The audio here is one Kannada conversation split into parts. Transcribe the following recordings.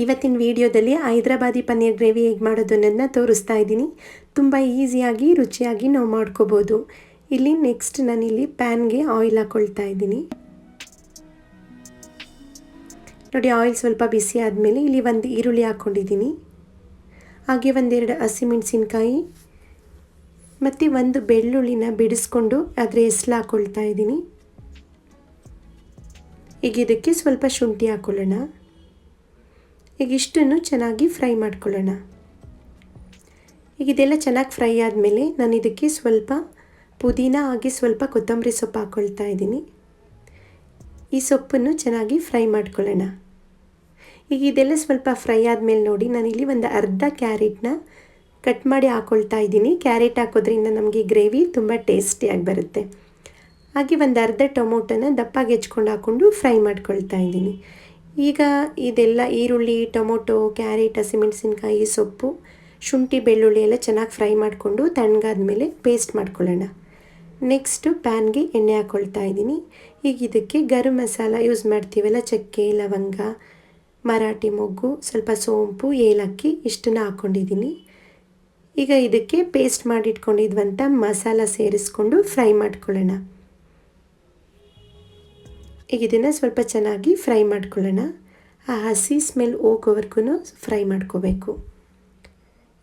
ಇವತ್ತಿನ ವಿಡಿಯೋದಲ್ಲಿ ಹೈದರಾಬಾದಿ ಪನ್ನೀರ್ ಗ್ರೇವಿ ಹೇಗೆ ಮಾಡೋದು ಅನ್ನೋದನ್ನ ತೋರಿಸ್ತಾ ಇದ್ದೀನಿ. ತುಂಬ ಈಸಿಯಾಗಿ ರುಚಿಯಾಗಿ ನಾವು ಮಾಡ್ಕೋಬೋದು. ಇಲ್ಲಿ ನೆಕ್ಸ್ಟ್ ನಾನಿಲ್ಲಿ ಪ್ಯಾನ್ಗೆ ಆಯಿಲ್ ಹಾಕ್ಕೊಳ್ತಾ ಇದ್ದೀನಿ. ನೋಡಿ, ಆಯಿಲ್ ಸ್ವಲ್ಪ ಬಿಸಿ ಆದಮೇಲೆ ಇಲ್ಲಿ ಒಂದು ಈರುಳ್ಳಿ ಹಾಕ್ಕೊಂಡಿದ್ದೀನಿ. ಹಾಗೆ ಒಂದೆರಡು ಹಸಿಮೆಣಸಿನ್ಕಾಯಿ ಮತ್ತು ಒಂದು ಬೆಳ್ಳುಳ್ಳಿನ ಬಿಡಿಸ್ಕೊಂಡು ಅದರ ಹೆಸರು ಹಾಕ್ಕೊಳ್ತಾ ಇದ್ದೀನಿ. ಈಗ ಇದಕ್ಕೆ ಸ್ವಲ್ಪ ಶುಂಠಿ ಹಾಕ್ಕೊಳ್ಳೋಣ. ಈಗ ಇಷ್ಟನ್ನು ಚೆನ್ನಾಗಿ ಫ್ರೈ ಮಾಡ್ಕೊಳ್ಳೋಣ. ಈಗ ಇದೆಲ್ಲ ಚೆನ್ನಾಗಿ ಫ್ರೈ ಆದಮೇಲೆ ನಾನು ಇದಕ್ಕೆ ಸ್ವಲ್ಪ ಪುದೀನ ಹಾಗೆ ಸ್ವಲ್ಪ ಕೊತ್ತಂಬರಿ ಸೊಪ್ಪು ಹಾಕ್ಕೊಳ್ತಾ ಇದ್ದೀನಿ. ಈ ಸೊಪ್ಪನ್ನು ಚೆನ್ನಾಗಿ ಫ್ರೈ ಮಾಡ್ಕೊಳ್ಳೋಣ. ಈಗ ಇದೆಲ್ಲ ಸ್ವಲ್ಪ ಫ್ರೈ ಆದಮೇಲೆ ನೋಡಿ, ನಾನಿಲ್ಲಿ ಒಂದು ಅರ್ಧ ಕ್ಯಾರೆಟ್ನ ಕಟ್ ಮಾಡಿ ಹಾಕ್ಕೊಳ್ತಾ ಇದ್ದೀನಿ. ಕ್ಯಾರೆಟ್ ಹಾಕೋದ್ರಿಂದ ನಮಗೆ ಗ್ರೇವಿ ತುಂಬ ಟೇಸ್ಟಿಯಾಗಿ ಬರುತ್ತೆ. ಹಾಗೆ ಒಂದು ಅರ್ಧ ಟೊಮೊಟೊನ ದಪ್ಪಾಗಿ ಹೆಚ್ಕೊಂಡು ಹಾಕ್ಕೊಂಡು ಫ್ರೈ ಮಾಡ್ಕೊಳ್ತಾ ಇದ್ದೀನಿ. ಈಗ ಇದೆಲ್ಲ ಈರುಳ್ಳಿ, ಟೊಮೊಟೊ, ಕ್ಯಾರೆಟ್, ಹಸಿಮೆಣಸಿನ್ಕಾಯಿ, ಸೊಪ್ಪು, ಶುಂಠಿ, ಬೆಳ್ಳುಳ್ಳಿ ಎಲ್ಲ ಚೆನ್ನಾಗಿ ಫ್ರೈ ಮಾಡಿಕೊಂಡು ತಣ್ಣಗಾದ ಮೇಲೆ ಪೇಸ್ಟ್ ಮಾಡ್ಕೊಳ್ಳೋಣ. ನೆಕ್ಸ್ಟು ಪ್ಯಾನ್ಗೆ ಎಣ್ಣೆ ಹಾಕ್ಕೊಳ್ತಾ ಇದ್ದೀನಿ. ಈಗ ಇದಕ್ಕೆ ಗರಂ ಮಸಾಲ ಯೂಸ್ ಮಾಡ್ತೀವಲ್ಲ, ಚಕ್ಕೆ, ಲವಂಗ, ಮರಾಠಿ ಮೊಗ್ಗು, ಸ್ವಲ್ಪ ಸೋಂಪು, ಏಲಕ್ಕಿ ಇಷ್ಟನ್ನು ಹಾಕ್ಕೊಂಡಿದ್ದೀನಿ. ಈಗ ಇದಕ್ಕೆ ಪೇಸ್ಟ್ ಮಾಡಿಟ್ಕೊಂಡಿದ್ವಂಥ ಮಸಾಲ ಸೇರಿಸ್ಕೊಂಡು ಫ್ರೈ ಮಾಡ್ಕೊಳ್ಳೋಣ. ಈಗ ಇದನ್ನು ಸ್ವಲ್ಪ ಚೆನ್ನಾಗಿ ಫ್ರೈ ಮಾಡ್ಕೊಳ್ಳೋಣ. ಆ ಹಸಿ ಸ್ಮೆಲ್ ಹೋಗೋವರೆಗೂ ಫ್ರೈ ಮಾಡ್ಕೋಬೇಕು.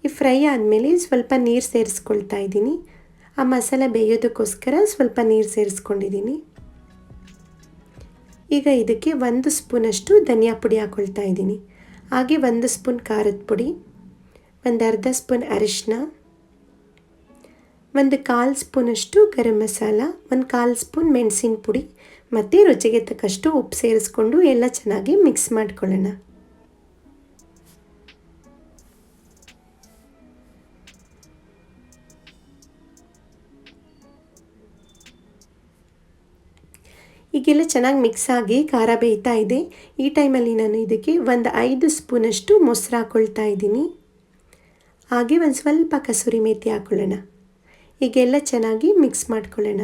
ಈ ಫ್ರೈ ಆದಮೇಲೆ ಸ್ವಲ್ಪ ನೀರು ಸೇರಿಸ್ಕೊಳ್ತಾ ಇದ್ದೀನಿ. ಆ ಮಸಾಲೆ ಬೇಯೋದಕ್ಕೋಸ್ಕರ ಸ್ವಲ್ಪ ನೀರು ಸೇರಿಸ್ಕೊಂಡಿದ್ದೀನಿ. ಈಗ ಇದಕ್ಕೆ 1 ಸ್ಪೂನಷ್ಟು ಧನಿಯಾ ಪುಡಿ ಹಾಕ್ಕೊಳ್ತಾ ಇದ್ದೀನಿ. ಹಾಗೆ 1 ಸ್ಪೂನ್ ಖಾರದ ಪುಡಿ, ಒಂದು ಅರ್ಧ ಸ್ಪೂನ್ ಅರಿಶಿನ, ಒಂದು 1/4 ಸ್ಪೂನಷ್ಟು ಗರಂ ಮಸಾಲ, ಒಂದು 1/4 ಸ್ಪೂನ್ ಮೆಣಸಿನ ಪುಡಿ ಮತ್ತು ರುಚಿಗೆ ತಕ್ಕಷ್ಟು ಉಪ್ಪು ಸೇರಿಸ್ಕೊಂಡು ಎಲ್ಲ ಚೆನ್ನಾಗಿ ಮಿಕ್ಸ್ ಮಾಡ್ಕೊಳ್ಳೋಣ. ಈಗೆಲ್ಲ ಚೆನ್ನಾಗಿ ಮಿಕ್ಸ್ ಆಗಿ ಖಾರ ಬೇಯ್ತಾ ಇದೆ. ಈ ಟೈಮಲ್ಲಿ ನಾನು ಇದಕ್ಕೆ ಒಂದು 5 ಸ್ಪೂನಷ್ಟು ಮೊಸರು ಹಾಕ್ಕೊಳ್ತಾ ಇದ್ದೀನಿ. ಹಾಗೆ ಒಂದು ಸ್ವಲ್ಪ ಕಸೂರಿ ಮೇಥಿ ಹಾಕ್ಕೊಳ್ಳೋಣ. ಈಗೆಲ್ಲ ಚೆನ್ನಾಗಿ ಮಿಕ್ಸ್ ಮಾಡ್ಕೊಳ್ಳೋಣ.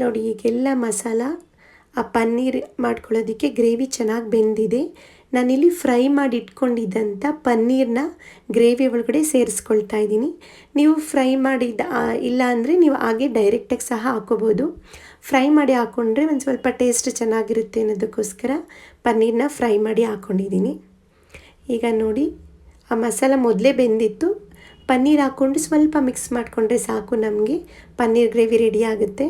ನೋಡಿ, ಈಗೆಲ್ಲ ಮಸಾಲ ಆ ಪನ್ನೀರ್ ಮಾಡ್ಕೊಳ್ಳೋದಕ್ಕೆ ಗ್ರೇವಿ ಚೆನ್ನಾಗಿ ಬೆಂದಿದೆ. ನಾನಿಲ್ಲಿ ಫ್ರೈ ಮಾಡಿ ಇಟ್ಕೊಂಡಿದ್ದಂಥ ಪನ್ನೀರನ್ನ ಗ್ರೇವಿ ಒಳಗಡೆ ಸೇರಿಸ್ಕೊಳ್ತಾ ಇದ್ದೀನಿ. ನೀವು ಫ್ರೈ ಮಾಡಿದ ಇಲ್ಲ ಅಂದರೆ ನೀವು ಹಾಗೆ ಡೈರೆಕ್ಟಾಗಿ ಸಹ ಹಾಕ್ಕೋಬೋದು. ಫ್ರೈ ಮಾಡಿ ಹಾಕ್ಕೊಂಡ್ರೆ ಒಂದು ಸ್ವಲ್ಪ ಟೇಸ್ಟ್ ಚೆನ್ನಾಗಿರುತ್ತೆ ಅನ್ನೋದಕ್ಕೋಸ್ಕರ ಪನ್ನೀರನ್ನ ಫ್ರೈ ಮಾಡಿ ಹಾಕ್ಕೊಂಡಿದ್ದೀನಿ. ಈಗ ನೋಡಿ, ಆ ಮಸಾಲ ಮೊದಲೇ ಬೆಂದಿತ್ತು. ಪನ್ನೀರ್ ಹಾಕ್ಕೊಂಡು ಸ್ವಲ್ಪ ಮಿಕ್ಸ್ ಮಾಡಿಕೊಂಡ್ರೆ ಸಾಕು, ನಮಗೆ ಪನ್ನೀರ್ ಗ್ರೇವಿ ರೆಡಿ ಆಗುತ್ತೆ.